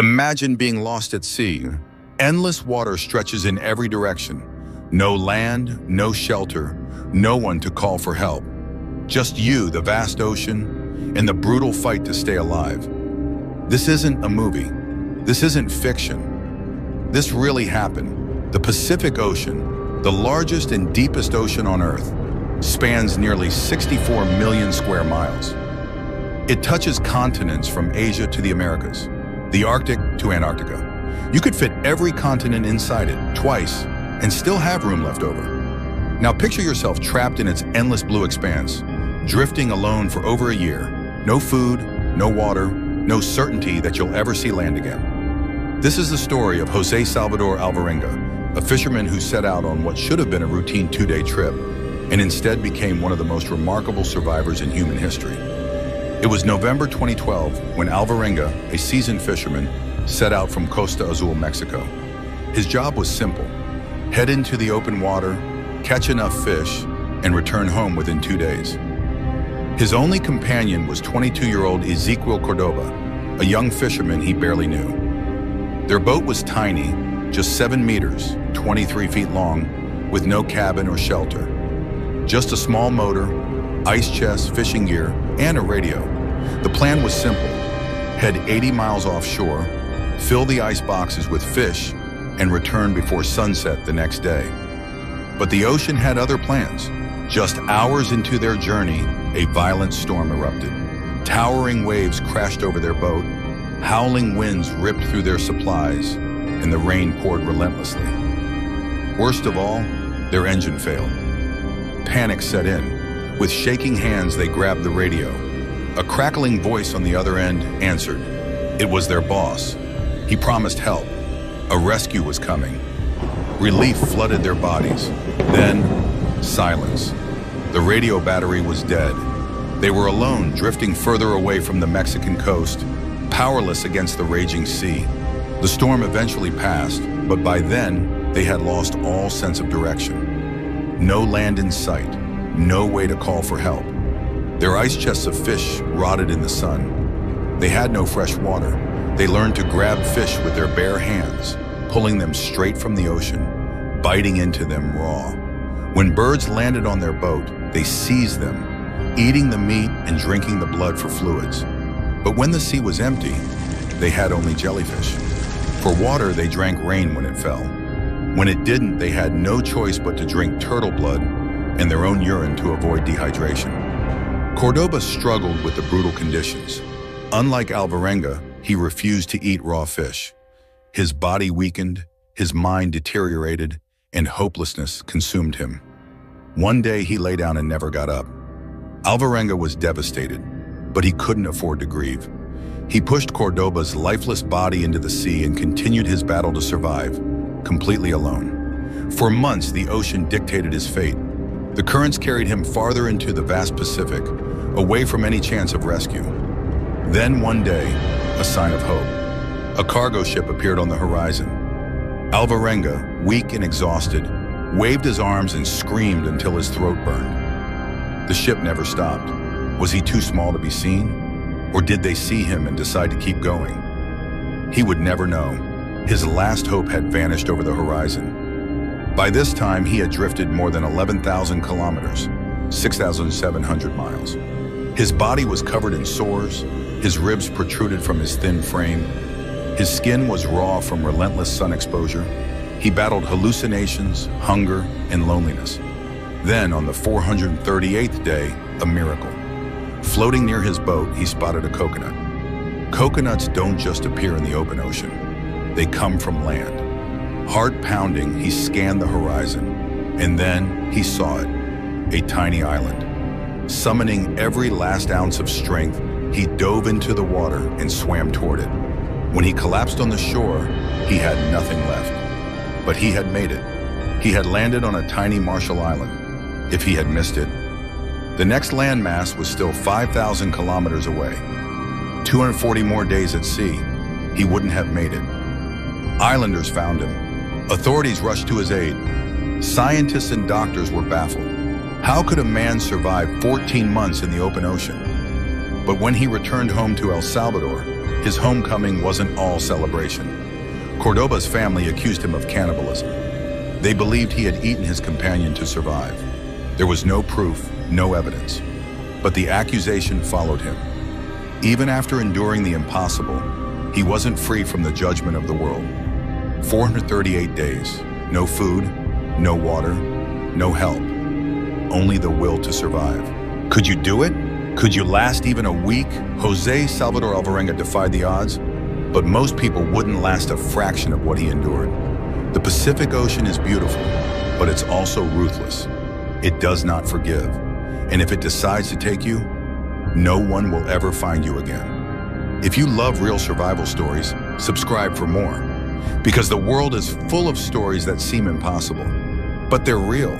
Imagine being lost at sea. Endless water stretches in every direction. No land, no shelter, no one to call for help. Just you, the vast ocean, and the brutal fight to stay alive. This isn't a movie. This isn't fiction. This really happened. The Pacific Ocean, the largest and deepest ocean on Earth, spans nearly 64 million square miles. It touches continents from Asia to the Americas, the Arctic to Antarctica. You could fit every continent inside it twice and still have room left over. Now picture yourself trapped in its endless blue expanse, drifting alone for over a year. No food, no water, no certainty that you'll ever see land again. This is the story of José Salvador Alvarenga, a fisherman who set out on what should have been a routine two-day trip and instead became one of the most remarkable survivors in human history. It was November 2012 when Alvarenga, a seasoned fisherman, set out from Costa Azul, Mexico. His job was simple: head into the open water, catch enough fish, and return home within 2 days. His only companion was 22-year-old Ezequiel Cordoba, a young fisherman he barely knew. Their boat was tiny, just 7 meters, 23 feet long, with no cabin or shelter. Just a small motor, ice chest, fishing gear, and a radio. The plan was simple: head 80 miles offshore, fill the ice boxes with fish, and return before sunset the next day. But the ocean had other plans. Just hours into their journey, a violent storm erupted. Towering waves crashed over their boat, howling winds ripped through their supplies, and the rain poured relentlessly. Worst of all, their engine failed. Panic set in. With shaking hands, they grabbed the radio. A crackling voice on the other end answered. It was their boss. He promised help. A rescue was coming. Relief flooded their bodies. Then, silence. The radio battery was dead. They were alone, drifting further away from the Mexican coast, powerless against the raging sea. The storm eventually passed, but by then, they had lost all sense of direction. No land in sight. No way to call for help. Their ice chests of fish rotted in the sun. They had no fresh water. They learned to grab fish with their bare hands, pulling them straight from the ocean, biting into them raw. When birds landed on their boat, they seized them, eating the meat and drinking the blood for fluids. But when the sea was empty, they had only jellyfish. For water, they drank rain when it fell. When it didn't, they had no choice but to drink turtle blood and their own urine to avoid dehydration. Cordoba struggled with the brutal conditions. Unlike Alvarenga, he refused to eat raw fish. His body weakened, his mind deteriorated, and hopelessness consumed him. One day he lay down and never got up. Alvarenga was devastated, but he couldn't afford to grieve. He pushed Cordoba's lifeless body into the sea and continued his battle to survive, completely alone. For months, the ocean dictated his fate. The currents carried him farther into the vast Pacific, away from any chance of rescue. Then one day, a sign of hope. A cargo ship appeared on the horizon. Alvarenga, weak and exhausted, waved his arms and screamed until his throat burned. The ship never stopped. Was he too small to be seen? Or did they see him and decide to keep going? He would never know. His last hope had vanished over the horizon. By this time, he had drifted more than 11,000 kilometers, 6,700 miles. His body was covered in sores, his ribs protruded from his thin frame, his skin was raw from relentless sun exposure. He battled hallucinations, hunger, and loneliness. Then, on the 438th day, a miracle. Floating near his boat, he spotted a coconut. Coconuts don't just appear in the open ocean. They come from land. Heart pounding, he scanned the horizon, and then he saw it, a tiny island. Summoning every last ounce of strength, he dove into the water and swam toward it. When he collapsed on the shore, he had nothing left. But he had made it. He had landed on a tiny Marshall Island. If he had missed it, the next landmass was still 5,000 kilometers away. 240 more days at sea, he wouldn't have made it. Islanders found him. Authorities rushed to his aid. Scientists and doctors were baffled. How could a man survive 14 months in the open ocean? But when he returned home to El Salvador, his homecoming wasn't all celebration. Cordoba's family accused him of cannibalism. They believed he had eaten his companion to survive. There was no proof, no evidence. But the accusation followed him. Even after enduring the impossible, he wasn't free from the judgment of the world. 438 days, no food, no water, no help, only the will to survive. Could you do it? Could you last even a week? José Salvador Alvarenga defied the odds, but most people wouldn't last a fraction of what he endured. The Pacific Ocean is beautiful, but it's also ruthless. It does not forgive. And if it decides to take you, no one will ever find you again. If you love real survival stories, subscribe for more. Because the world is full of stories that seem impossible, but they're real.